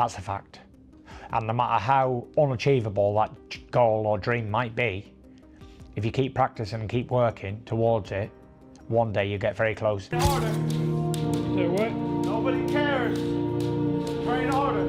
That's a fact. And no matter how unachievable that goal or dream might be, if you keep practicing and keep working towards it, one day you get very close. Harder. Do it. Nobody cares. Train harder.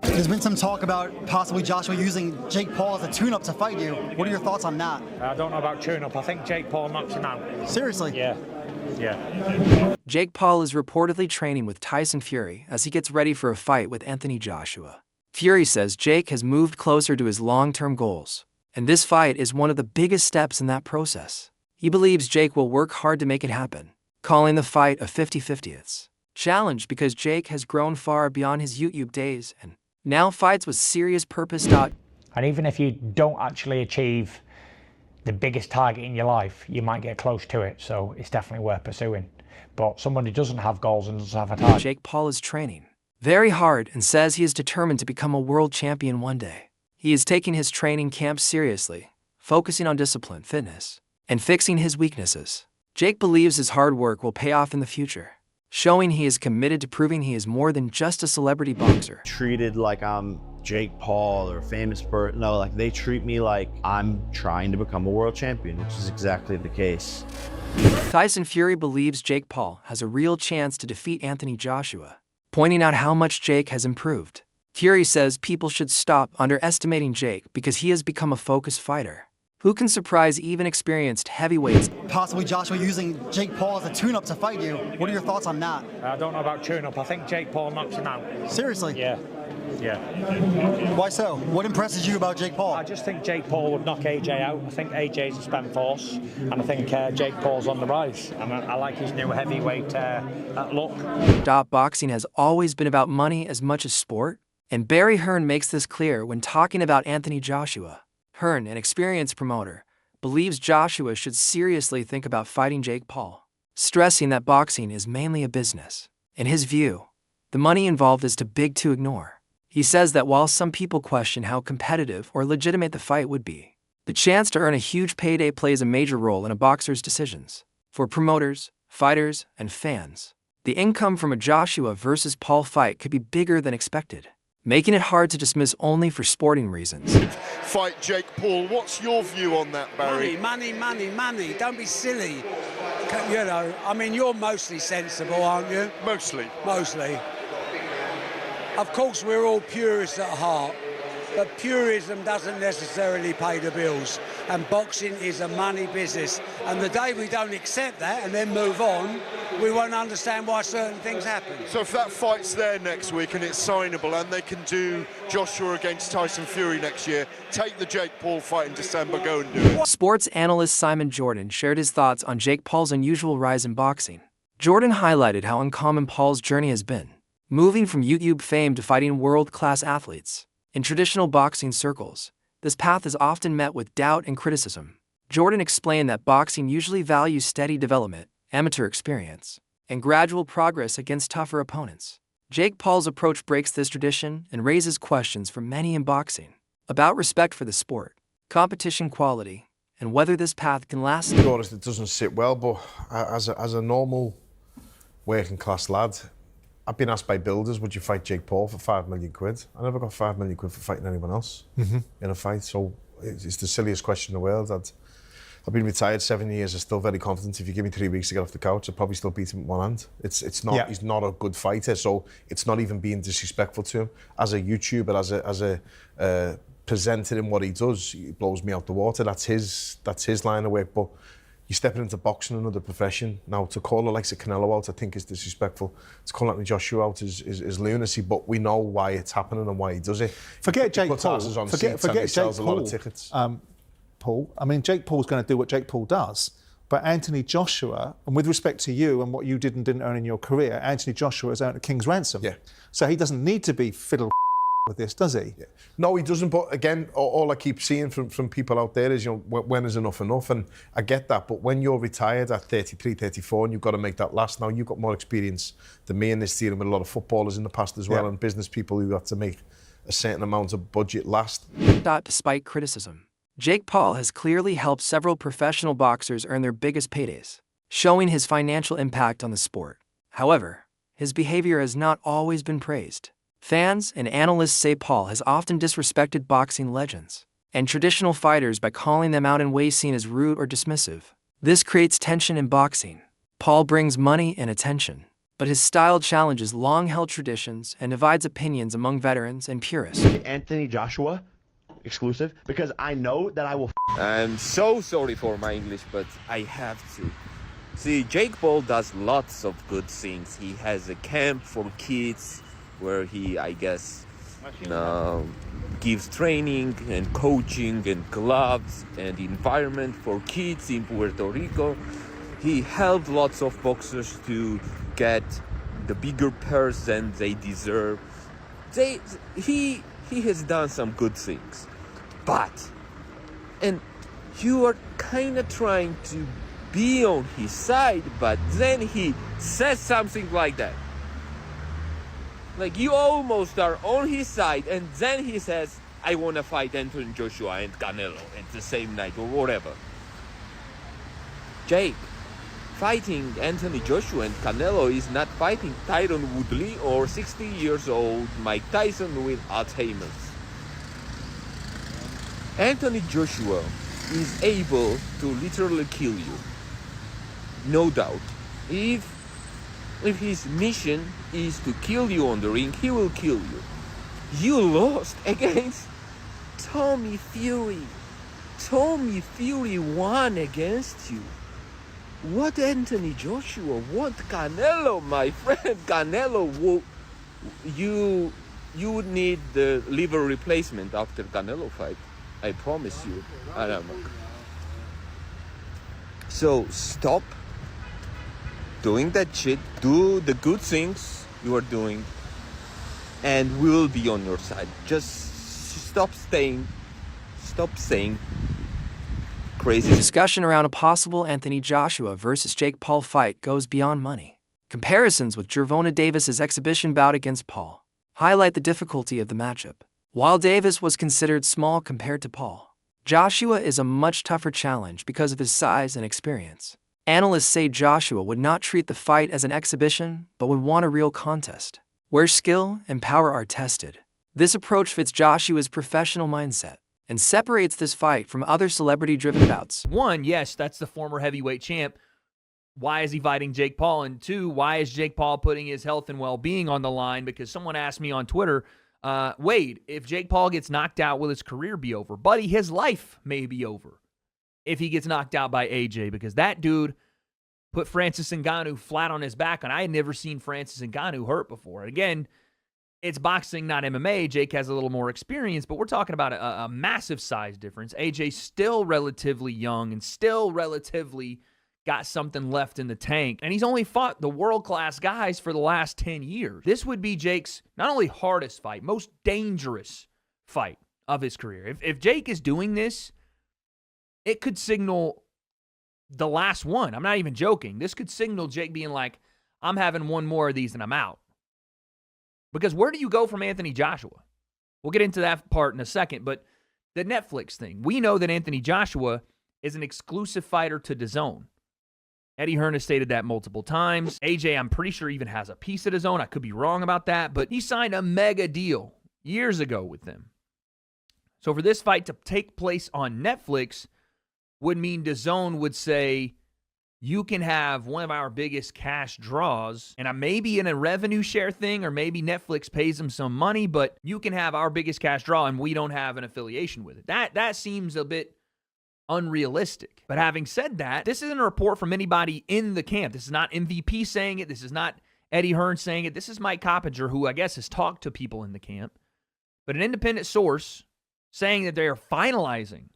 There's been some talk about possibly Joshua using Jake Paul as a tune-up to fight you. What are your thoughts on that? I don't know about tune-up. I think Jake Paul knocks him out. Seriously? Yeah. Jake Paul is reportedly training with Tyson Fury as he gets ready for a fight with Anthony Joshua. Fury says Jake has moved closer to his long-term goals, and this fight is one of the biggest steps in that process. He believes Jake will work hard to make it happen, calling the fight a 50-50 challenge because Jake has grown far beyond his YouTube days and now fights with serious purpose. And even if you don't actually achieve the biggest target in your life, you might get close to it, so it's definitely worth pursuing. But someone who doesn't have goals and doesn't have a target. Jake Paul is training very hard and says he is determined to become a world champion one day. He is taking his training camp seriously, focusing on discipline, fitness, and fixing his weaknesses. Jake believes his hard work will pay off in the future, showing he is committed to proving he is more than just a celebrity boxer. Treated like I'm Jake Paul or a famous person. No, like they treat me like I'm trying to become a world champion, which is exactly the case. Tyson Fury believes Jake Paul has a real chance to defeat Anthony Joshua, pointing out how much Jake has improved. Fury says people should stop underestimating Jake because he has become a focused fighter who can surprise even experienced heavyweights. Possibly Joshua using Jake Paul as a tune-up to fight you. What are your thoughts on that? I don't know about tune-up. I think Jake Paul knocks him out. Seriously? Yeah. Why so? What impresses you about Jake Paul? I just think Jake Paul would knock AJ out. I think AJ's a spent force, and I think Jake Paul's on the rise. And I like his new heavyweight look. Boxing has always been about money as much as sport, and Barry Hearn makes this clear when talking about Anthony Joshua. Hearn, an experienced promoter, believes Joshua should seriously think about fighting Jake Paul, stressing that boxing is mainly a business. In his view, the money involved is too big to ignore. He says that while some people question how competitive or legitimate the fight would be, the chance to earn a huge payday plays a major role in a boxer's decisions. For promoters, fighters, and fans, the income from a Joshua versus Paul fight could be bigger than expected, making it hard to dismiss only for sporting reasons. Fight Jake Paul. What's your view on that, Barry? Money. Don't be silly. You know, I mean, you're mostly sensible, aren't you? Mostly. Of course, we're all purists at heart, but purism doesn't necessarily pay the bills, and boxing is a money business. And the day we don't accept that and then move on, we won't understand why certain things happen. So if that fight's there next week and it's signable and they can do Joshua against Tyson Fury next year, take the Jake Paul fight in December, go and do it. Sports analyst Simon Jordan shared his thoughts on Jake Paul's unusual rise in boxing. Jordan highlighted how uncommon Paul's journey has been, moving from YouTube fame to fighting world-class athletes. In traditional boxing circles, this path is often met with doubt and criticism. Jordan explained that boxing usually values steady development, amateur experience, and gradual progress against tougher opponents. Jake Paul's approach breaks this tradition and raises questions for many in boxing about respect for the sport, competition quality, and whether this path can last. To be honest, it doesn't sit well, but as a normal working class lad, I've been asked by builders, would you fight Jake Paul for 5 million quid? I never got 5 million quid for fighting anyone else in a fight, so it's the silliest question in the world. I've been retired 7 years, I'm still very confident. If you give me 3 weeks to get off the couch, I'll probably still beat him with one hand. It's not. Yeah. He's not a good fighter, so it's not even being disrespectful to him. As a YouTuber, as a presenter in what he does, he blows me out the water. That's his line of work, but you're stepping into boxing, another profession. Now, to call it like a Canelo out, I think is disrespectful. To call Anthony Joshua out is lunacy, but we know why it's happening and why he does it. Forget Jake Paul. Forget Jake Paul. A lot of tickets. Paul. I mean, Jake Paul's going to do what Jake Paul does, but Anthony Joshua, and with respect to you and what you did and didn't earn in your career, Anthony Joshua has earned a king's ransom. Yeah. So he doesn't need to be fiddle with this, does he? Yeah. No, he doesn't. But again, all I keep seeing from people out there is, when is enough? And I get that. But when you're retired at 33, 34, and you've got to make that last, now you've got more experience than me in this, dealing with a lot of footballers in the past as well, and business people who have to make a certain amount of budget last. Despite criticism, Jake Paul has clearly helped several professional boxers earn their biggest paydays, showing his financial impact on the sport. However, his behavior has not always been praised. Fans and analysts say Paul has often disrespected boxing legends and traditional fighters by calling them out in ways seen as rude or dismissive. This creates tension in boxing. Paul brings money and attention, but his style challenges long-held traditions and divides opinions among veterans and purists. Anthony Joshua, exclusive, because I know that I will. I'm so sorry for my English, but I have to. See, Jake Paul does lots of good things. He has a camp for kids where he, I guess, gives training and coaching and gloves and environment for kids in Puerto Rico. He helped lots of boxers to get the bigger purse than they deserve. He has done some good things. But, and you are kind of trying to be on his side, but then he says something like that. Like, you almost are on his side, and then he says, I want to fight Anthony Joshua and Canelo at the same night, or whatever. Jake, fighting Anthony Joshua and Canelo is not fighting Tyron Woodley or 60 years old Mike Tyson with Alzheimer's. Anthony Joshua is able to literally kill you. No doubt. If his mission is to kill you on the ring, he will kill you. You lost against Tommy Fury. Tommy Fury won against you. What Anthony Joshua? What Canelo, my friend? Canelo, you would need the liver replacement after Canelo fight. I promise you. So stop doing that shit. Do the good things you are doing, and we will be on your side. Just stop saying crazy. The discussion around a possible Anthony Joshua versus Jake Paul fight goes beyond money. Comparisons with Gervonta Davis's exhibition bout against Paul highlight the difficulty of the matchup. While Davis was considered small compared to Paul, Joshua is a much tougher challenge because of his size and experience. Analysts say Joshua would not treat the fight as an exhibition, but would want a real contest, where skill and power are tested. This approach fits Joshua's professional mindset and separates this fight from other celebrity-driven bouts. One, yes, that's the former heavyweight champ. Why is he fighting Jake Paul? And two, why is Jake Paul putting his health and well-being on the line? Because someone asked me on Twitter, Wade, if Jake Paul gets knocked out, will his career be over? Buddy, his life may be over if he gets knocked out by AJ, because that dude put Francis Ngannou flat on his back, and I had never seen Francis Ngannou hurt before. Again, it's boxing, not MMA. Jake has a little more experience, but we're talking about a massive size difference. AJ's still relatively young and still relatively got something left in the tank, and he's only fought the world-class guys for the last 10 years. This would be Jake's not only hardest fight, most dangerous fight of his career. If Jake is doing this, it could signal the last one. I'm not even joking. This could signal Jake being like, I'm having one more of these and I'm out. Because where do you go from Anthony Joshua? We'll get into that part in a second, but the Netflix thing. We know that Anthony Joshua is an exclusive fighter to DAZN. Eddie Hearn has stated that multiple times. AJ, I'm pretty sure, even has a piece of DAZN. I could be wrong about that, but he signed a mega deal years ago with them. So for this fight to take place on Netflix would mean DAZN would say, you can have one of our biggest cash draws, and I may be in a revenue share thing, or maybe Netflix pays them some money, but you can have our biggest cash draw, and we don't have an affiliation with it. That seems a bit unrealistic. But having said that, this isn't a report from anybody in the camp. This is not MVP saying it. This is not Eddie Hearn saying it. This is Mike Coppinger, who I guess has talked to people in the camp. But an independent source saying that they are finalizing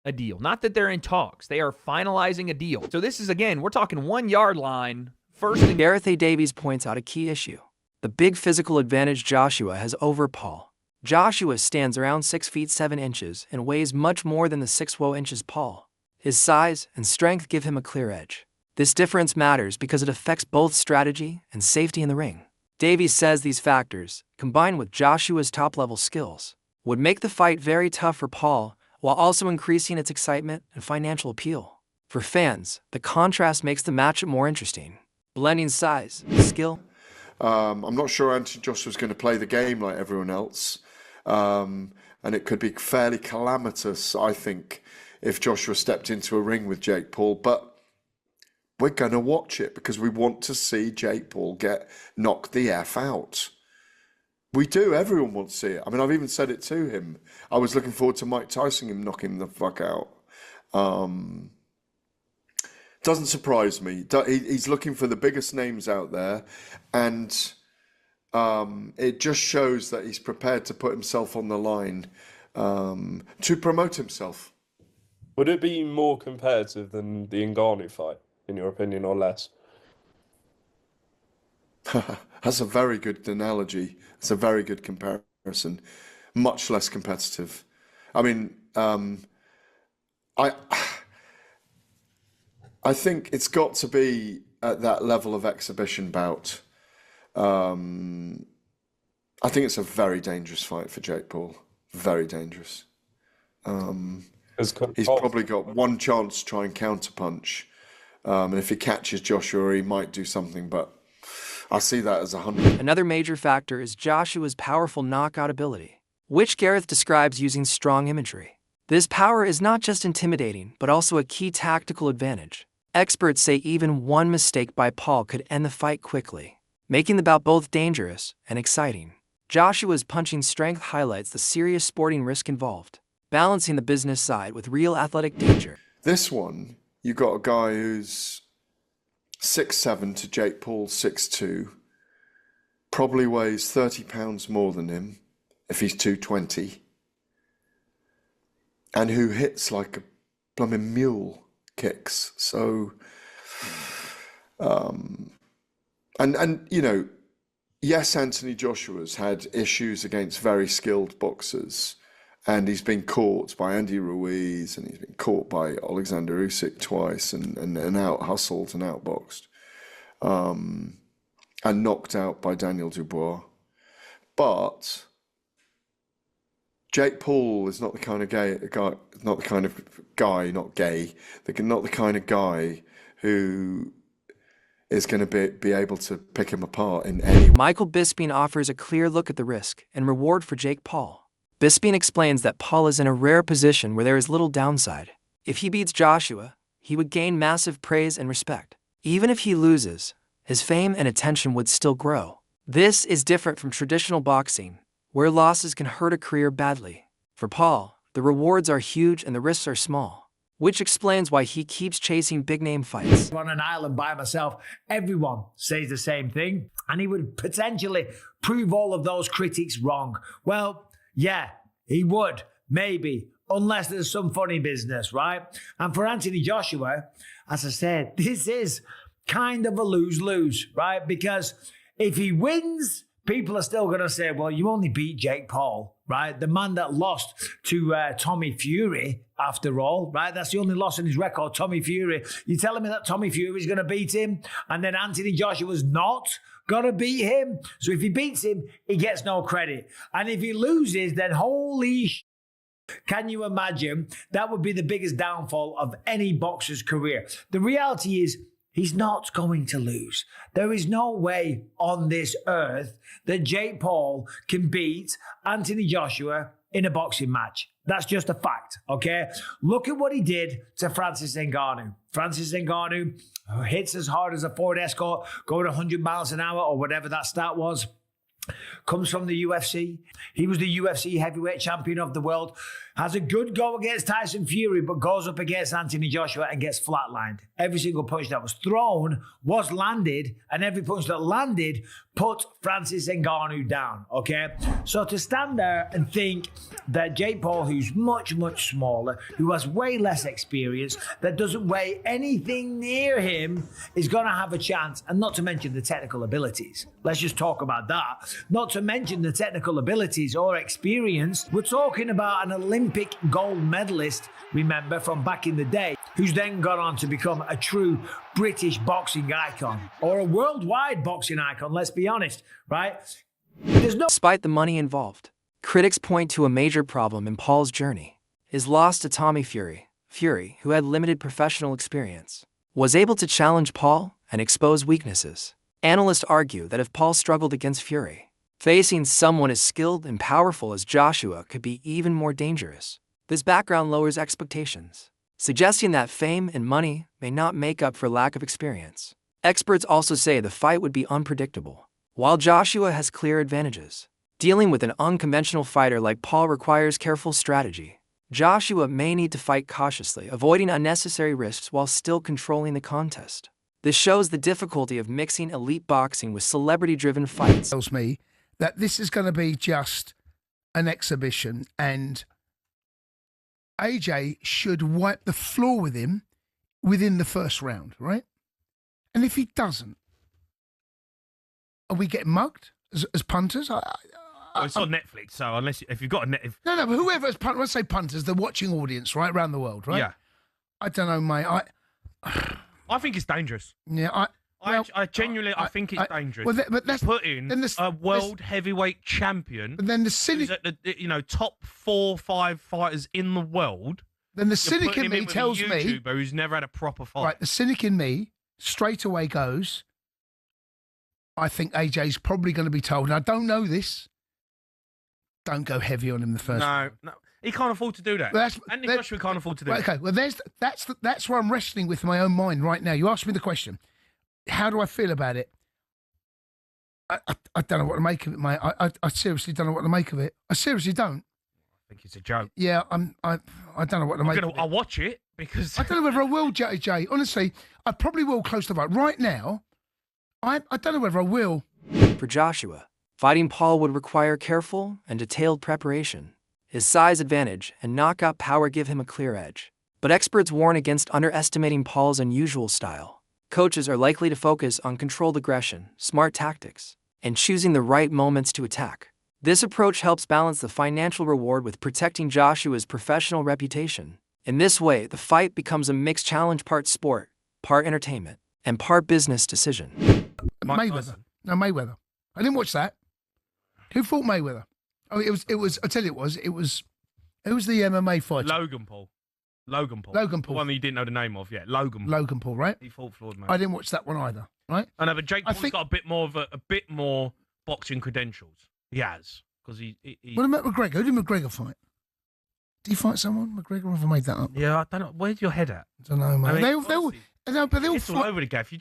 a deal. Not that they're in talks. They are finalizing a deal. So this is, again, we're talking 1 yard line. First. Gareth A. Davies points out a key issue: the big physical advantage Joshua has over Paul. Joshua stands around 6 feet 7 inches and weighs much more than the 6'0" inches Paul. His size and strength give him a clear edge. This difference matters because it affects both strategy and safety in the ring. Davies says these factors, combined with Joshua's top-level skills, would make the fight very tough for Paul, while also increasing its excitement and financial appeal. For fans, the contrast makes the matchup more interesting, blending size, skill. I'm not sure Anthony Joshua's going to play the game like everyone else. And it could be fairly calamitous, I think, if Joshua stepped into a ring with Jake Paul. But we're going to watch it because we want to see Jake Paul get knocked the F out. We do. Everyone wants to see it. I mean, I've even said it to him. I was looking forward to Mike Tyson him knocking him the fuck out. Doesn't surprise me. He's looking for the biggest names out there, and it just shows that he's prepared to put himself on the line to promote himself. Would it be more competitive than the Ngannou fight, in your opinion, or less? That's a very good analogy. It's a very good comparison. Much less competitive. I mean, I think it's got to be at that level of exhibition bout. I think it's a very dangerous fight for Jake Paul. Very dangerous. He's probably got one chance to try and counterpunch. And if he catches Joshua, he might do something, but I see that as 100. Another major factor is Joshua's powerful knockout ability, which Gareth describes using strong imagery. This power is not just intimidating, but also a key tactical advantage. Experts say even one mistake by Paul could end the fight quickly, making the bout both dangerous and exciting. Joshua's punching strength highlights the serious sporting risk involved, balancing the business side with real athletic danger. This one, you got a guy who's 6'7" to Jake Paul 6'2", probably weighs 30 pounds more than him if he's 220, and who hits like a blooming mule, kicks. So, and you know, yes, Anthony Joshua's had issues against very skilled boxers, and he's been caught by Andy Ruiz, and he's been caught by Alexander Usyk twice, and out-hustled and out-boxed, and knocked out by Daniel Dubois. But Jake Paul is not the kind of not the kind of guy who is going to be able to pick him apart in any way. Michael Bisping offers a clear look at the risk and reward for Jake Paul. Bisping explains that Paul is in a rare position where there is little downside. If he beats Joshua, he would gain massive praise and respect. Even if he loses, his fame and attention would still grow. This is different from traditional boxing, where losses can hurt a career badly. For Paul, the rewards are huge and the risks are small, which explains why he keeps chasing big-name fights. On an island by myself, everyone says the same thing, and he would potentially prove all of those critics wrong. Well, yeah, he would, maybe, unless there's some funny business, right? And for Anthony Joshua, as I said, this is kind of a lose-lose, right? Because if he wins, people are still going to say, well, you only beat Jake Paul, right? The man that lost to Tommy Fury, after all, right? That's the only loss in his record, Tommy Fury. You're telling me that Tommy Fury is going to beat him, and then Anthony Joshua's not going to beat him? So if he beats him, he gets no credit. And if he loses, then holy sh**. Can you imagine? That would be the biggest downfall of any boxer's career. The reality is, he's not going to lose. There is no way on this earth that Jake Paul can beat Anthony Joshua in a boxing match. That's just a fact, okay? Look at what he did to Francis Ngannou. Francis Ngannou hits as hard as a Ford Escort, going 100 miles an hour or whatever that stat was. Comes from the UFC. He was the UFC heavyweight champion of the world. Has a good go against Tyson Fury, but goes up against Anthony Joshua and gets flatlined. Every single punch that was thrown was landed, and every punch that landed put Francis Ngannou down, okay? So to stand there and think that Jake Paul, who's much, much smaller, who has way less experience, that doesn't weigh anything near him, is going to have a chance, and not to mention the technical abilities. Let's just talk about that. Not to mention the technical abilities or experience. We're talking about an Olympic gold medalist, remember, from back in the day, who's then gone on to become a true British boxing icon, or a worldwide boxing icon, let's be honest, right? Despite the money involved, critics point to a major problem in Paul's journey. His loss to Tommy Fury. Fury, who had limited professional experience, was able to challenge Paul and expose weaknesses. Analysts argue that if Paul struggled against Fury, facing someone as skilled and powerful as Joshua could be even more dangerous. This background lowers expectations, suggesting that fame and money may not make up for lack of experience. Experts also say the fight would be unpredictable. While Joshua has clear advantages, dealing with an unconventional fighter like Paul requires careful strategy. Joshua may need to fight cautiously, avoiding unnecessary risks while still controlling the contest. This shows the difficulty of mixing elite boxing with celebrity-driven fights. Tells me that this is going to be just an exhibition, and AJ should wipe the floor with him within the first round, right? And if he doesn't, are we getting mugged as punters? Well, it's on Netflix, so if you've got a net... No, but whoever's punters, when I say punters, the watching audience, right, around the world, right? Yeah. I don't know, mate. I think it's dangerous. Yeah, I genuinely think it's dangerous. Well, but that's put in a world heavyweight champion. But then the cynic, who's at the top 4 or 5 fighters in the world. Then the cynic in me tells me, YouTuber who's never had a proper fight. Right, the cynic in me straight away goes, I think AJ's probably going to be told, and I don't know this. Don't go heavy on him the first. No, he can't afford to do that. Anthony Joshua can't afford to do that. Okay, well, that's where I'm wrestling with my own mind right now. You asked me the question. How do I feel about it? I don't know what to make of it, mate. I seriously don't know what to make of it. I seriously don't. I think it's a joke. Yeah, I don't know what to make of it. I'll watch it because... I don't know whether I will, JJ. Honestly, I probably will close the vote. Right now, I don't know whether I will. For Joshua, fighting Paul would require careful and detailed preparation. His size advantage and knockout power give him a clear edge. But experts warn against underestimating Paul's unusual style. Coaches are likely to focus on controlled aggression, smart tactics, and choosing the right moments to attack. This approach helps balance the financial reward with protecting Joshua's professional reputation. In this way, the fight becomes a mixed challenge, part sport, part entertainment, and part business decision. Mayweather. No, Mayweather. I didn't watch that. Who fought Mayweather? Oh, it was. I tell you, it was. Who was the MMA fighter? Logan Paul. The one that you didn't know the name of, yeah. Logan Paul, right? He fought Floyd Mayweather. I didn't watch that one either, right? I know, but Jake Paul's got a bit more boxing credentials. He has, because he... What about McGregor? Who did McGregor fight? Did he fight someone? McGregor, or have I made that up? Yeah, I don't know. Where's your head at? I don't know, mate. They all it's all over the gaff. You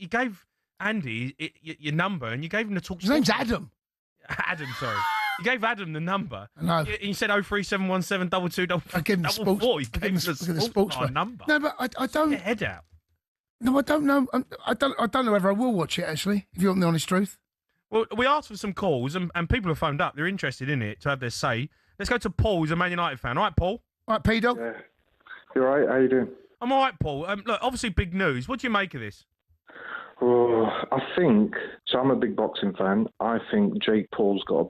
gave Andy your number, and you gave him the talk. His name's Adam. Adam, sorry. You gave Adam the number. No. You said 03717 22 I gave him the sports. You gave him the sports number. No, but I don't. Get your head out. No, I don't know. I don't know whether I will watch it, actually, if you want the honest truth. Well, we asked for some calls, and people have phoned up. They're interested in it to have their say. Let's go to Paul, who's a Man United fan. All right, Paul? All right, P-Dog? Yeah. You all right? How you doing? I'm all right, Paul. Look, obviously big news. What do you make of this? Oh, I think, so I'm a big boxing fan. I think Jake Paul's got a